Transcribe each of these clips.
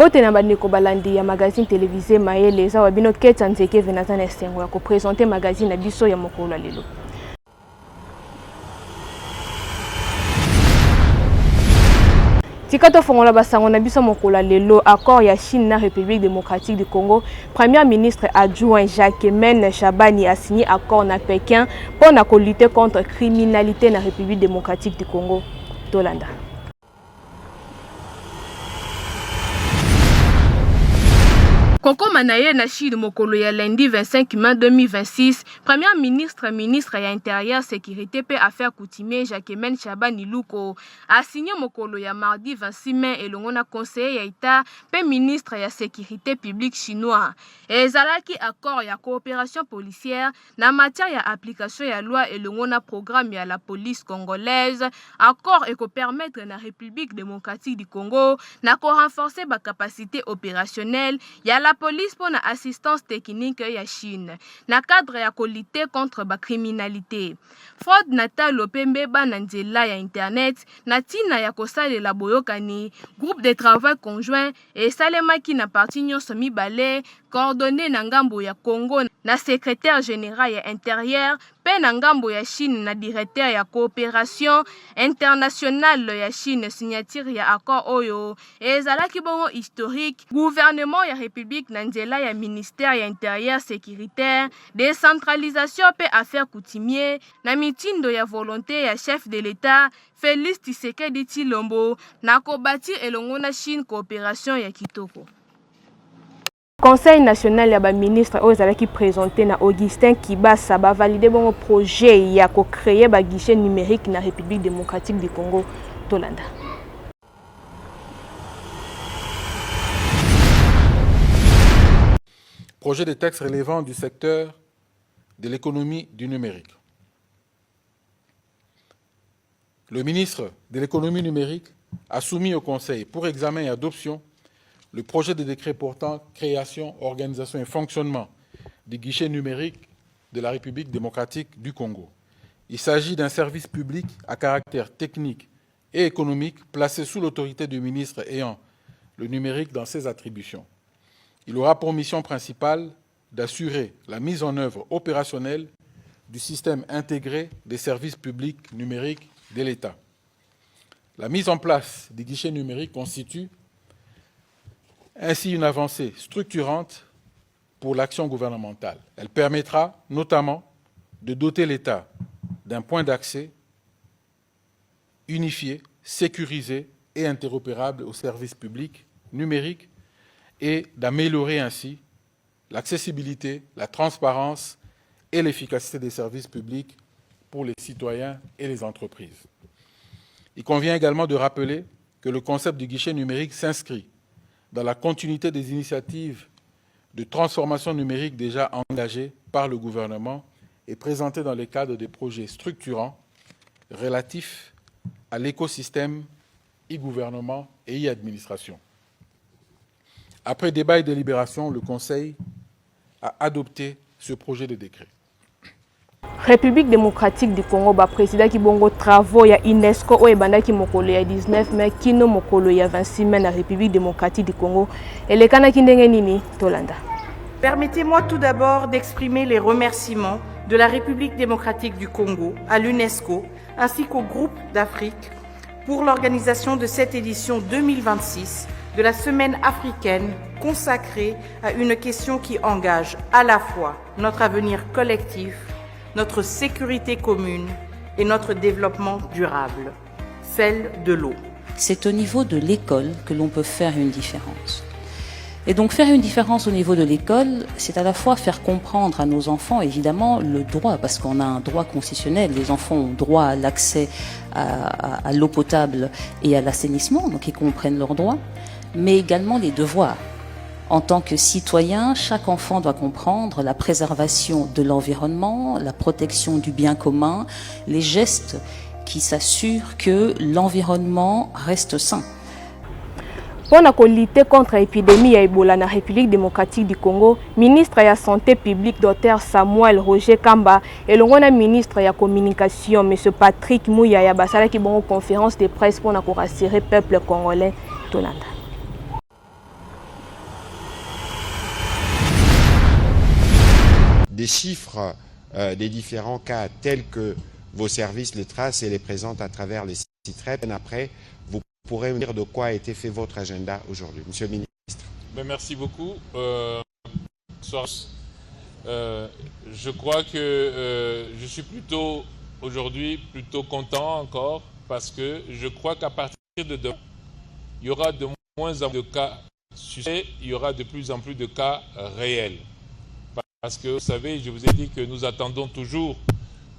Mbote na bandeko balandi ya magazine télévisé Mayele za wabino Ketsa Nzeke venazana esengo ya ko présenter magazine na biso ya mokolo lelo. Tikato fongola basango na biso mokolo lelo accord ya Chine na République démocratique du Congo. Premier ministre adjoint Jacques-Mène Chabani a signé accord na Pékin pour lutter contre la criminalité na République démocratique du Congo. Tolanda. Koko Manaye na Chine mokolo ya lundi 25 mai 2026, Premier ministre ya Intérieur, Sécurité et Affaires coutumières Jacques-Mène Chabani Luko a signé mokolo ya mardi 26 mai elongo na conseiller ya État pe ministre ya Sécurité publique chinois. Ezalaki accord ya coopération policière na matière ya application ya loi elongo na programme ya la police congolaise. Accord eko permettre na République démocratique du Congo na ko renforcer ba capacité opérationnelle ya la police pour la assistance technique ya Chine na cadre ya ko lutter contre la criminalité. Fraude natal lopembe ba na nzela ya internet na tina ya kosalela boyokani groupe de travail conjoint et salemaki na parti nyonso mibale coordonné na ngambo ya Congo na secrétaire général ya intérieur pe na ngambo ya Chine na directeur ya coopération internationale ya Chine signature ya accord oyo ezalaki bongo historique gouvernement ya République na nzela ya ministère ya intérieur sécuritaire décentralisation pe affaires coutumières na mitindo ya volonté ya chef de l'État Félix Tshisekedi Tshilombo na kobati elongo na Chine coopération ya kitoko. Conseil national ya ba ministre ozalaki présenté na Augustin Kibasa ba valider bon projet ya ko créer ba guichet numérique na République démocratique du Congo Tolanda. Projet de texte relevant du secteur de l'économie du numérique. Le ministre de l'économie numérique a soumis au Conseil pour examen et adoption le projet de décret portant création, organisation et fonctionnement du guichet numérique de la République démocratique du Congo. Il s'agit d'un service public à caractère technique et économique placé sous l'autorité du ministre ayant le numérique dans ses attributions. Il aura pour mission principale d'assurer la mise en œuvre opérationnelle du système intégré des services publics numériques de l'État. La mise en place des guichets numériques constitue ainsi une avancée structurante pour l'action gouvernementale. Elle permettra notamment de doter l'État d'un point d'accès unifié, sécurisé et interopérable aux services publics numériques et d'améliorer ainsi l'accessibilité, la transparence et l'efficacité des services publics pour les citoyens et les entreprises. Il convient également de rappeler que le concept du guichet numérique s'inscrit dans la continuité des initiatives de transformation numérique déjà engagées par le gouvernement et présentées dans le cadre des projets structurants relatifs à l'écosystème e-gouvernement et e-administration. Après débat et délibération, le Conseil a adopté ce projet de décret. République démocratique du Congo ba président ki bongo travaux ya UNESCO o ebanda ki mokolo ya 19 mai kino mokolo ya 26 mai na République démocratique du Congo elekana ki ndenge nini Tolanda. Permettez-moi tout d'abord d'exprimer les remerciements de la République démocratique du Congo à l'UNESCO ainsi qu'au groupe d'Afrique pour l'organisation de cette édition 2026 de la Semaine africaine consacrée à une question qui engage à la fois notre avenir collectif, notre sécurité commune et notre développement durable, celle de l'eau. C'est au niveau de l'école que l'on peut faire une différence. Et donc faire une différence au niveau de l'école, c'est à la fois faire comprendre à nos enfants, évidemment, le droit, parce qu'on a un droit constitutionnel. Les enfants ont droit à l'accès à l'eau potable et à l'assainissement, donc ils comprennent leurs droits, mais également les devoirs. En tant que citoyen, chaque enfant doit comprendre la préservation de l'environnement, la protection du bien commun, les gestes qui s'assurent que l'environnement reste sain. Pour lutter contre l'épidémie ya Ebola na République démocratique du Congo, ministre de la Santé publique Dr Samuel Roger Kamba et le ministre de la Communication M. Patrick Mouyaya basala ki bongo conférence de presse pour rassurer le peuple congolais Tonanda. des chiffres des différents cas tels que vos services les tracent et les présentent à travers les sites REP. Après, vous pourrez me dire de quoi a été fait votre agenda aujourd'hui. Monsieur le ministre. Merci beaucoup. Je crois que je suis aujourd'hui plutôt content encore parce que je crois qu'à partir de demain, il y aura de moins en moins de cas suspects, il y aura de plus en plus de cas réels. Parce que vous savez, je vous ai dit que nous attendons toujours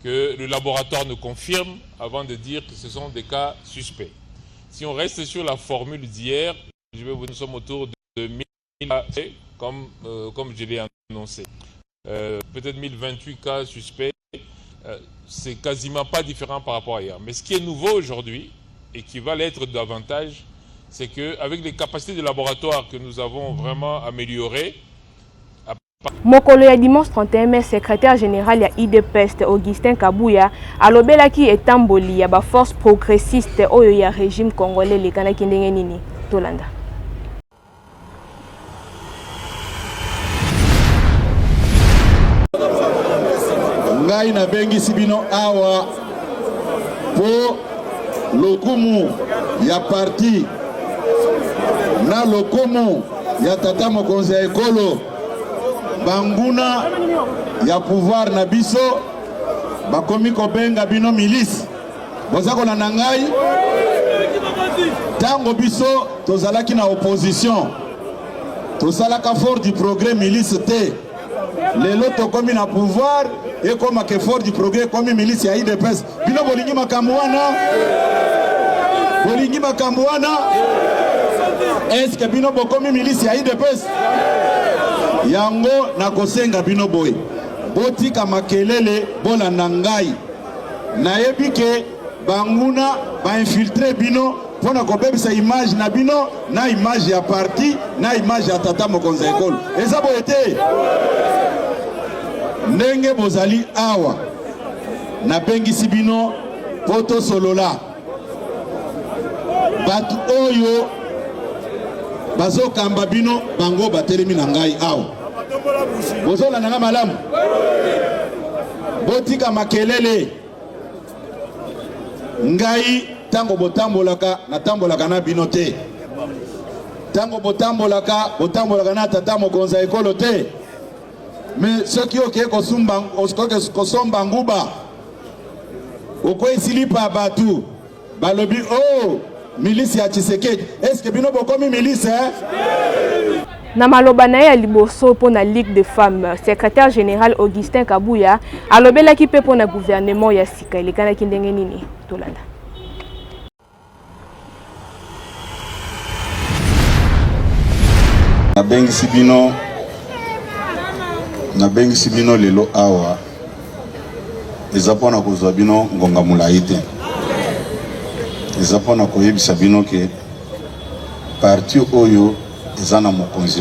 que le laboratoire nous confirme avant de dire que ce sont des cas suspects. Si on reste sur la formule d'hier, nous sommes autour de 1000 cas, comme je l'ai annoncé. Peut-être 1028 cas suspects, c'est quasiment pas différent par rapport à hier. Mais ce qui est nouveau aujourd'hui, et qui va l'être davantage, c'est qu'avec les capacités de laboratoire que nous avons vraiment améliorées, mokolo ya dimanche 31 mai, secrétaire général ya IDPS Augustin Kabouya alobelaki etamboli ya ba force progressiste oyo ya régime congolais lekanaki ndenge nini tolanda. Ngai na bengi sibino awa po lokumu ya parti na lokumu ya tata mokonzi ya ekolo banguna ya pouvoir na biso bakomi kobenga bino milice boza kolanda ngai tango biso tozalaki na opposition tosalaka fort du progrès milice te lelo tokomi na pouvoir ekomaka fort du progrès komi milice ya IDPS bino bolingi makambo wana eske bino bokomi milice ya IDPS yango na kosenga bino boye botika makelele bolanda ngai nayebi ke banguna bainfiltre bino mpona kobebisa image na bino na image ya parti na image ya tata mokonzi ya ekolo eza boye te ndenge bozali awa nabengisi bino po tosolola bato oyo bazokamba bino bango batelemi na ngai awa bozolanda nga malamu botika makelele ngai tango botambolaka natambolaka na bino te tango botambolaka na tata mokonzi ya ekolo te mais soki okeye kosomba nguba okoesilipa batu balobi oh milice ya Tshisekedi est-ce que bino bokomi milice Na maloba na ye ya liboso po na Ligue des femmes, secrétaire général Augustin Kabouya alobelaki pe po na gouvernement ya sika elekanaki ndenge nini tolanda. nabengisi bino lelo awa eza mpona kozwa bino ngonga molai te eza mpona koyebisa bino ke parti oyo eza na mokonzi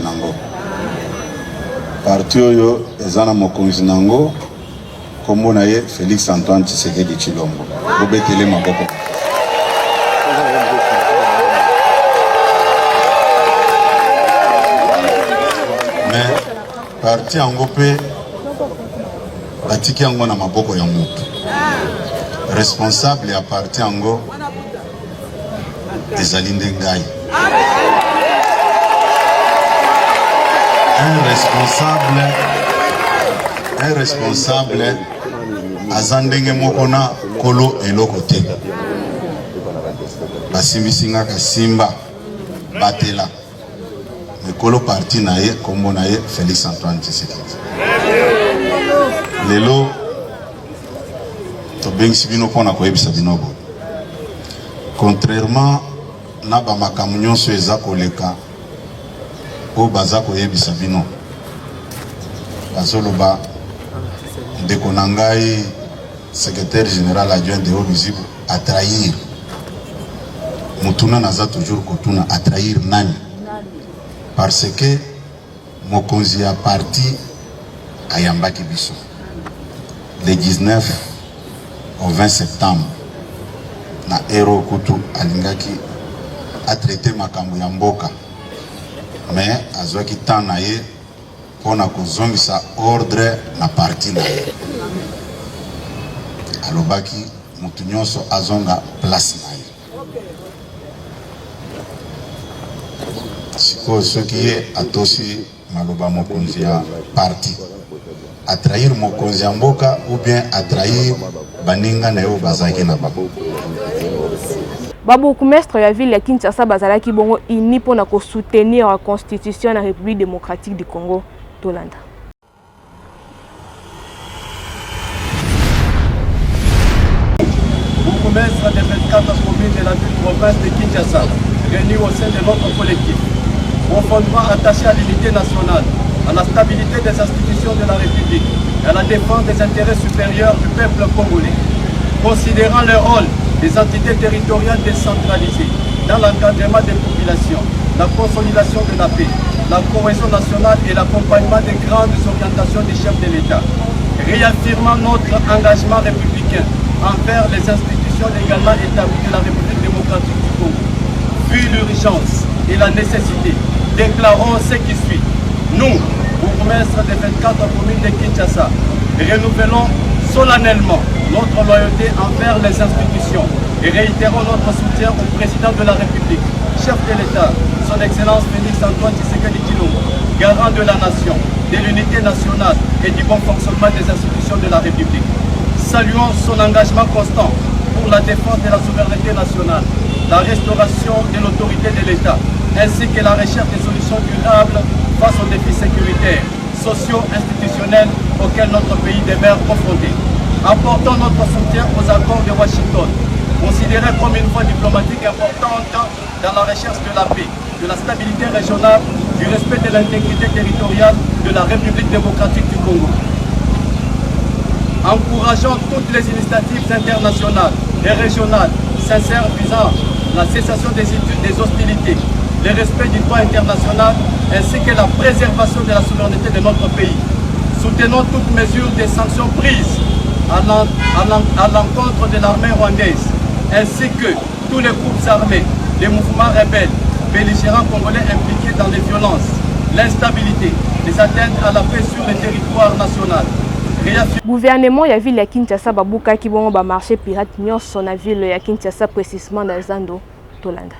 nango kombo na ye Félix Antoine Tshisekedi Tshilombo bobetele maboko. Mais parti yango pe batiki yango na maboko ya mutu responsable ya parti yango ezali nde ngai un responsable aza ndenge moko na kolo eloko te basimbisingaka simba batela ekolo parti na ye kombo na ye Félix Antoine Tshisekedi lelo tobengisi bino mpona koyebisa bino bo contrairement na bamakambo nyonso eza koleka po baza koyebisa bino bazoloba ndeko na ngai secrétaire général adjoint de haut visible atrahir mutuna naza toujours kotuna atrahir nani parce que mokonzi ya parti ayambaki biso le 19 au 20 septembre na ero kutu alingaki a traité makambo ya mboka mais azwaki temps na ye mpona kozongisa ordre na parti na ye. Alobaki mutu nyonso azonga place na ye. Sikoyo soki ye atosi maloba mokonzi ya parti, atrahir mokonzi ya mboka ou bien atrahir baninga na yo bazaki na bango. Babourgmestre ya ville ya Kinshasa bazalaki bongo ini pona ko soutenir la constitution de la République démocratique du Congo tolanda. Bourgmestre des 24 communes de la ville province de Kinshasa, réunis au sein de notre collectif, profondément attachés à l'unité nationale, à la stabilité des institutions de la République et à la défense des intérêts supérieurs du peuple congolais, considérant le rôle des entités territoriales décentralisées dans l'encadrement des populations, la consolidation de la paix, la cohésion nationale et l'accompagnement des grandes orientations des chefs de l'État, réaffirmant notre engagement républicain envers les institutions légalement établies de la République démocratique du Congo. Vu l'urgence et la nécessité, déclarons ce qui suit. Nous, bourgmestres des 24 communes de Kinshasa, renouvelons solennellement notre loyauté envers les institutions et réitérons notre soutien au président de la République, chef de l'État, son Excellence Félix Antoine Tshisekedi Tshilombo, garant de la nation, de l'unité nationale et du bon fonctionnement des institutions de la République. Saluons son engagement constant pour la défense de la souveraineté nationale, la restauration de l'autorité de l'État, ainsi que la recherche des solutions durables face aux défis sécuritaires, sociaux, institutionnels auxquels notre pays demeure confronté. Apportons notre soutien aux accords de Washington, considérés comme une voie diplomatique importante dans la recherche de la paix, de la stabilité régionale, du respect de l'intégrité territoriale de la République démocratique du Congo. Encourageons toutes les initiatives internationales et régionales sincères visant la cessation des hostilités, le respect du droit international ainsi que la préservation de la souveraineté de notre pays. Soutenons toutes mesures de sanctions prises à l'encontre de l'armée rwandaise, ainsi que tous les groupes armés, les mouvements rebelles, belligérants congolais impliqués dans les violences, l'instabilité, les atteintes à la paix sur le territoire national. Gouvernement ya ville ya Kinshasa babuka ki bongo ba marché pirate nyonso na ville ya Kinshasa précisément dans Zando tolanda.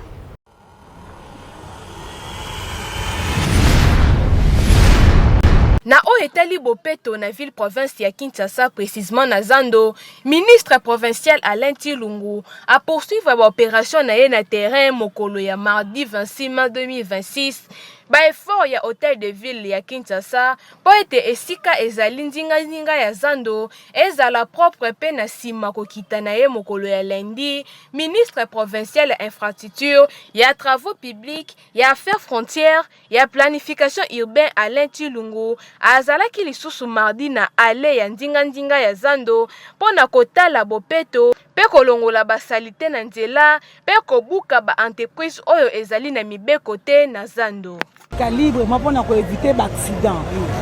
Na o etali bopeto na ville province ya Kinshasa précisément na Zando, ministre provincial Alain Tshilungu a poursuivre l'opération na ye na terrain mokolo ya mardi 26 mai 2026. Ba effort ya hôtel de ville ya Kinshasa po ete esika ezali ndinga ya Zando ezala propre pe na sima kokita na ye mokolo ya lundi. Ministre provincial ya infrastructure, ya travaux publics, ya affaires frontières, ya planification urbaine Alain Tshilungu azalaki lisusu mardi na ale ya ndinga ya Zando pona kotala bopeto pe kolongola basalite na nzela pe kobuka ba entreprise oyo ezali na mibeko te na Zando. Calibre mapona ko éviter accident.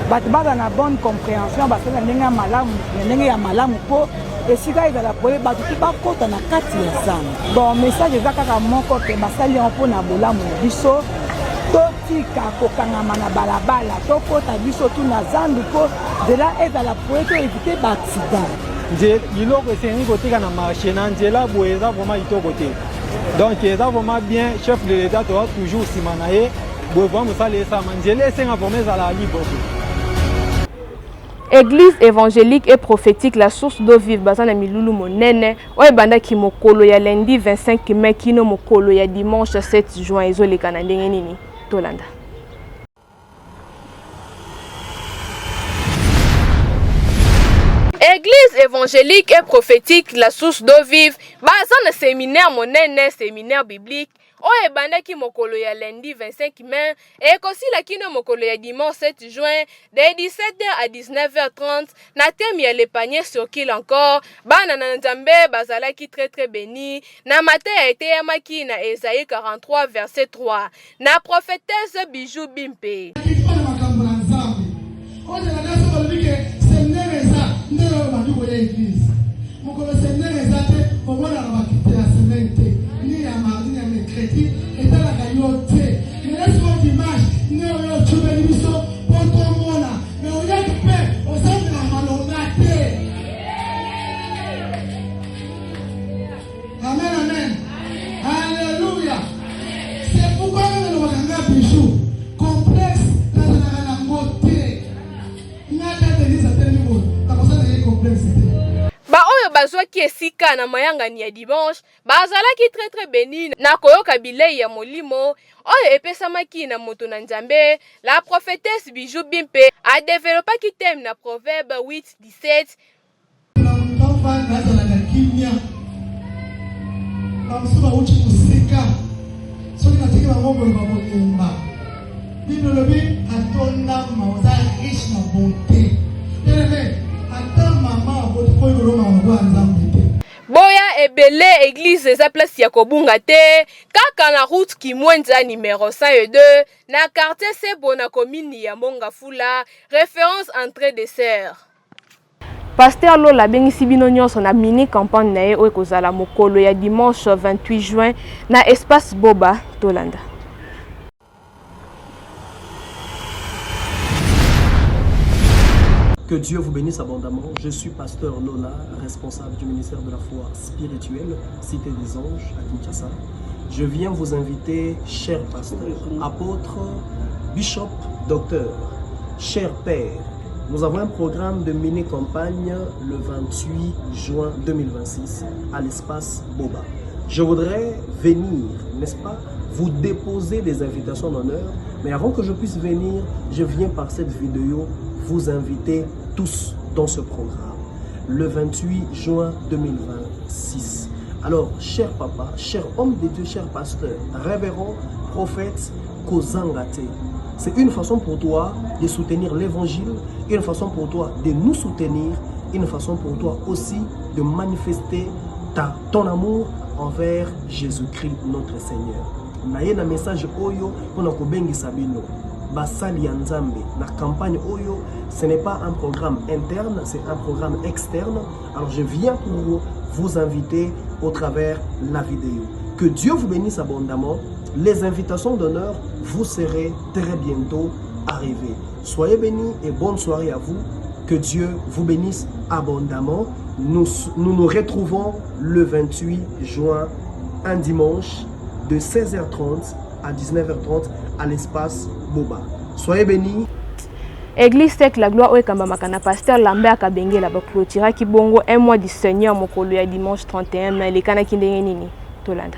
Bat baza na bonne compréhension basala ndenge ya malamu po esika ezala pole batu ki bakota na kati ya Zando. Bon message eza kaka moko te basali mpona bolamu biso totika kokangama na balabala tokota biso tu na Zando po nzela ezala pole to éviter accident. Nje iloko esengi kotika na marché na nzela boye eza vraiment itoko te. Donc eza vraiment bien chef de l'État doit toujours simanaye. Église évangélique et prophétique la source d'eau vive bazana milulu monene oye banda ki mokolo ya lundi 25 mai kino mokolo ya dimanche 7 juin ezoleka na ndenge nini tolanda. Église évangélique et prophétique la source d'eau vive bazana séminaire monene séminaire biblique oye bandaki mokolo ya lundi 25 mai et kosi la kino mokolo ya dimanche 7 juin de 17h à 19h30 na thème ya le panier sur qu'il encore bana na nzambe bazalaki très béni na matin a été yamaki na Esaïe 43 verset 3 na prophétesse Bijou Bimpe et dans la gaiote, mais laisse-moi dimanche, nous sommes tous les bazwaki esika na mayangani ya dimanche bazalaki très béni na koyoka bilei ya molimo oyo epesamaki na moto na Nzambe. La prophétesse Bijou Bimpe a développé thème na Proverbe 8:17. Boya ebele église eza place ya kobunga te kaka na route Kimwenza numéro 102 na quartier Sebo na commune ya Mongafula, référence entrée des sœurs. Pasteur Lola bengisi bino nyonso na mini campagne na ye oyo kozala mokolo ya dimanche 28 juin na espace Boba Tolanda. Que Dieu vous bénisse abondamment. Je suis pasteur Lola, responsable du ministère de la foi spirituelle, Cité des Anges à Kinshasa. Je viens vous inviter, chers pasteurs, apôtres, bishop, docteur, chers pères. Nous avons un programme de mini-campagne le 28 juin 2026 à l'espace Boba. Je voudrais venir, n'est-ce pas, vous déposer des invitations d'honneur. Mais avant que je puisse venir, je viens par cette vidéo vous inviter tous dans ce programme. Le 28 juin 2026. Alors, cher papa, cher homme de Dieu, cher pasteur, révérend, prophète, Kozangate, c'est une façon pour toi de soutenir l'évangile, une façon pour toi de nous soutenir, une façon pour toi aussi de manifester ton amour envers Jésus-Christ notre Seigneur. Naye na message oyo pona kobengi sabino basali ya Nzambe na campagne oyo, ce n'est pas un programme interne, c'est un programme externe. Alors je viens pour vous inviter au travers la vidéo. Que Dieu vous bénisse abondamment. Les invitations d'honneur vous serez très bientôt arrivées. Soyez bénis et bonne soirée à vous. Que Dieu vous bénisse abondamment. Nous nous retrouvons le 28 juin, un dimanche, de 16h30 à 19h30 à l'espace Boba. Soyez bénis. Église Tech la gloire oekamba makana pasteur Lambert Kabengela ba clôtura ki bongo un mois du Seigneur mokolo ya dimanche 31 mai lekana kindenge nini tolanda.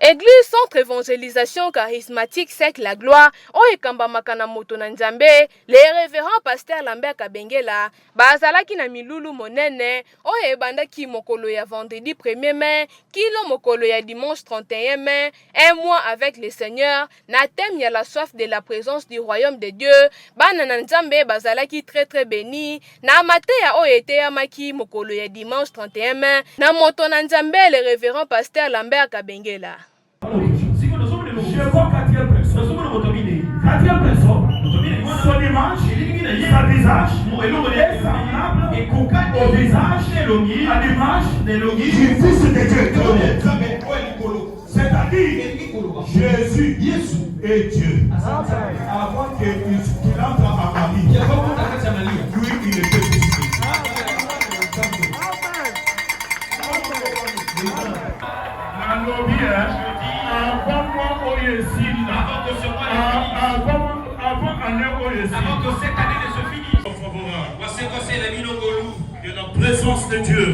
Église Centre Évangélisation Charismatique Sec la Gloire, Oekamba Makana Moto na Nzambe, les révérends pasteur Lambert Kabengela, bazalaki na milulu monene, oyebandaki mokolo ya vendredi 1er mai, kilo mokolo ya dimanche 31 mai, un mois avec le Seigneur, na thème ya la soif de la présence du royaume de Dieu, bana na Nzambe bazalaki très béni, na mate ya oyete ya maki mokolo ya dimanche 31 mai, na moto na Nzambe le révérend pasteur Lambert Kabengela. Je vois quatrième personne. Quatrième personne. Son image, sa visage est semblable au visage, à l'image du Fils de Dieu. C'est-à-dire, Jésus est Dieu. Avant qu'il entre à Marie, lui, il était Fils de Dieu. Avant que cette année ne se finisse, de la présence de Dieu.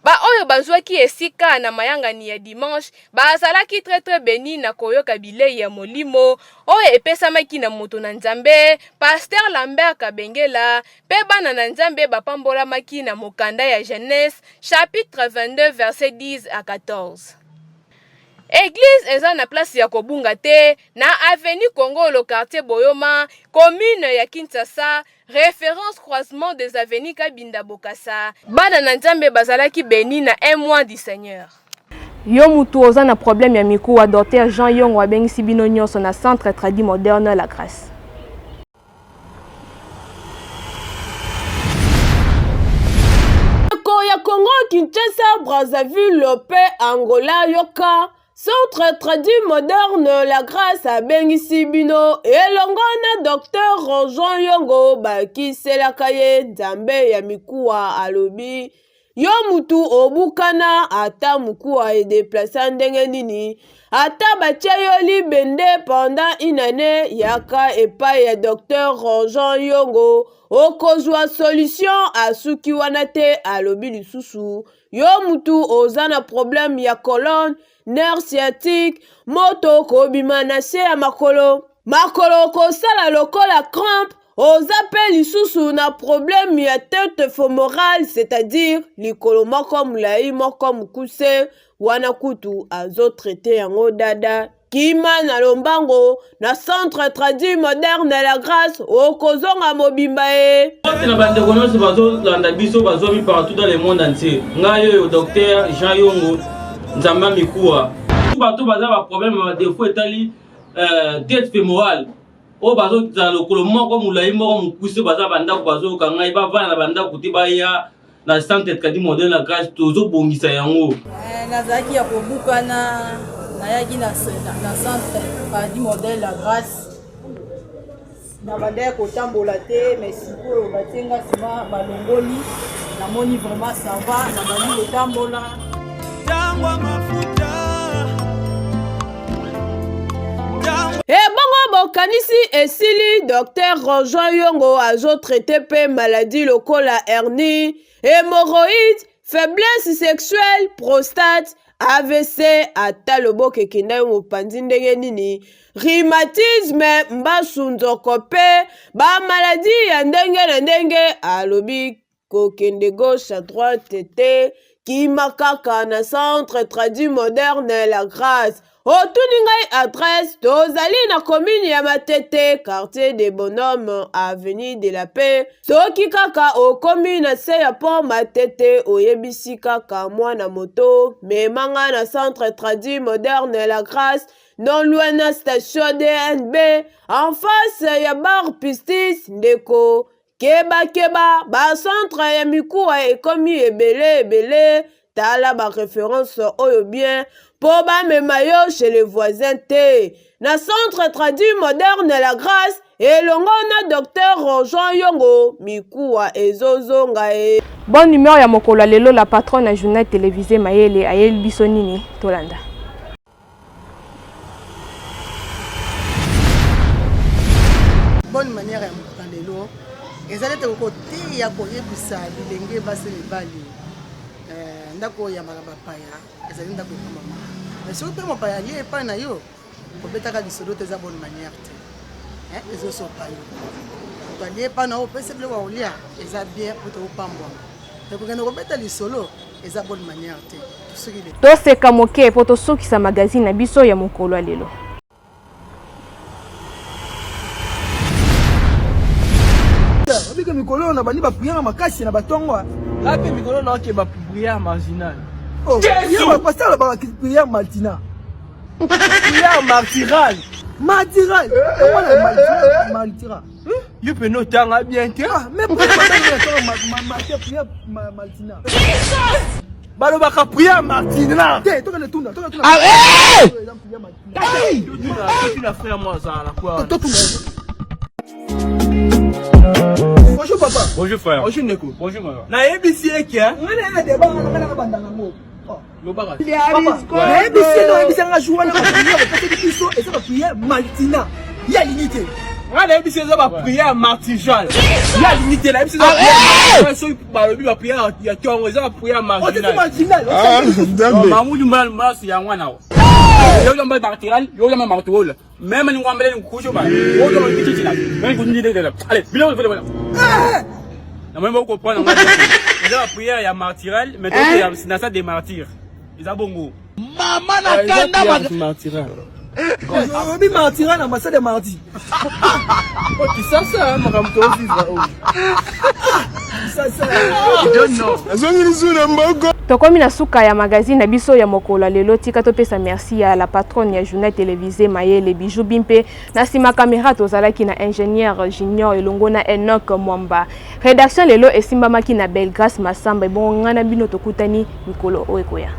Ba oyo bazwaki esika na mayangani ya dimanche bazalaki très béni na koyoka bilei ya molimo oyo epesamaki na moto na Nzambe pasteur Lambert Kabengela pe bana na Nzambe bapambolamaki na mokanda ya Genèse chapitre 22 verset 10 à 14. Église eza na place ya kobunga te na avenue Congo le quartier Boyoma, commune ya Kinshasa, référence croisement des avenues Kabinda Bokassa. Bana na Nzambe bazalaki béni na un mois du Seigneur. Yo mutu oza na problème ya miku wa docteur Jean Yong wa bengisi bino nyonso na centre tradi moderne la grâce. Ya Congo Kinshasa Brazzaville pe Angola yoka Centre Tradi Moderne la grâce à bengisi bino elongona docteur Jean Yongo bakisela kaye Nzambe ya mikuwa alobi yo mutu obukana ata mukuwa edeplasa ndenge nini ata batia yo libende pendant une année yaka epai ya Dr Jean Yongo okozwa solution asuki wana te alobi lisusu yo mutu oza na problème ya colonne nerf sciatique moto kobima na se ya makolo kosala lokola crampe oza pe lisusu na problème ya tête fémorale, c'est-à-dire likolo moko mulai moko mukuse wana kutu azo traité yango dada kima na lombango na centre traduit moderne la grâce okozonga mobimba e na bandeko nyonso bazolanda biso bazomi partout dans le monde entier ngai oyo docteur Jean Yongo nzamba mikuwa bato baza ba problème ba défaut etali tête fémorale o bazo za lokolo moko mulai moko mukuse baza bandako bazo kangai bavana na bandako te baya na centre traduit moderne la grâce tozo bongisa yango nazaki ya kobukana nayaki na centre traduit moderne la grâce na bandaya kotambola te mais sikoyo batenga nsima balongoli namoni vraiment ça va na bandi kotambola tangwa mafuta bongo bokanisi esili Dr Jean Yongo azo traité pe maladie lokola hernie, hémorroïde, faiblesse sexuelle, prostate, AVC, ata loboke kenda yo mopanzi ndenge nini, rhumatisme, mbasu nzoko pe, ba maladie ya ndenge na ndenge alobi kokende gauche à droite te, kimakaka na centre traduit moderne la grâce. Otuningai adresse tozali na commune ya Matete, quartier des bonhommes, avenue de la paix. Soki kaka o commune na se ya pont Matete oyebisi kaka mwana moto memanga na centre traduit moderne la grâce non loin na station DNB en face ya bar Pistis ndeko keba ba centre ya mikuwa ekomi ebele tala ba référence oyo bien po bamema yo chez les voisins te na centre traduit moderne la grâce elongo na Dr Jean Yongo mikuwa ezozonga e. Bonne humeur ya mokolo lelo la patronne à journal télévisé Mayele ayel biso nini tolanda. Bonne manière ya mokolo lelo ezali te kote ya koyebisa bilenge basi mibali ndako ya malaba paya ezali ndako ya mama mais soki mpe mopaya ye epai na yo kobetaka lisolo te eza bonne manière te ezosopa yo moto alie epai na yo opesi biloko ya kolia eza bien po tokopambwama me kokende kobeta lisolo eza bonne manière te tosukile toseka moke po tosukisa magazine na biso ya mokolo ya lelo. Obike mikolo na bani ba prière makasi na batongo la pe mikolo na ke ba prière marginale. Oh, il va passer la prière matinale. Prière martyrale. Martyrale. Martyrale. You peux nous tanga bien te. Mais pourquoi pas prière matinale? Balo baka prière matinale. Te to le tunda. Ah eh! Tu l'as fait moi ça la quoi? Bonjour papa. Bonjour frère. Bonjour Neko. Bonjour maman. Na ABC eki hein? On a des bancs na bandanga ngo. Lobara. Na ABC nga jouer na prière parce que biso et ça prière matinale. Il y a l'unité. On a ABC ça prière martyrale. Il y a l'unité là ABC ça prière. So balobi ba prière ya tongo ça prière marginale. C'est marginal. Ah, Mamoudou mal ya wana. Yo lamba martyrale, yo lamba martyrole. Même ni ngambele ni kujo ba. Yo do bititi la. Même ko ndi de. Allez, bilo voilà. Na même pas comprendre ngambele. Il y a la prière ya martyrale, mais donc il y a c'est ça des martyrs. Ils a bongo. Maman na kanda martyrale. Obi martyrale na masa de mardi. Qui ça makamto vivre. Ça. I don't know. Azongilizuna mbogo. Tokomi na suka ya magazine na biso ya mokolo lelo tika topesa merci à la patronne ya journal télévisé Mayele Bijou Bimpe na sima caméra tozalaki na ingénieur Junior elongo na Enoch Mwamba. Rédaction lelo esimbamaki na Belgrace Masamba bon ngana bino tokutani mikolo oekoya.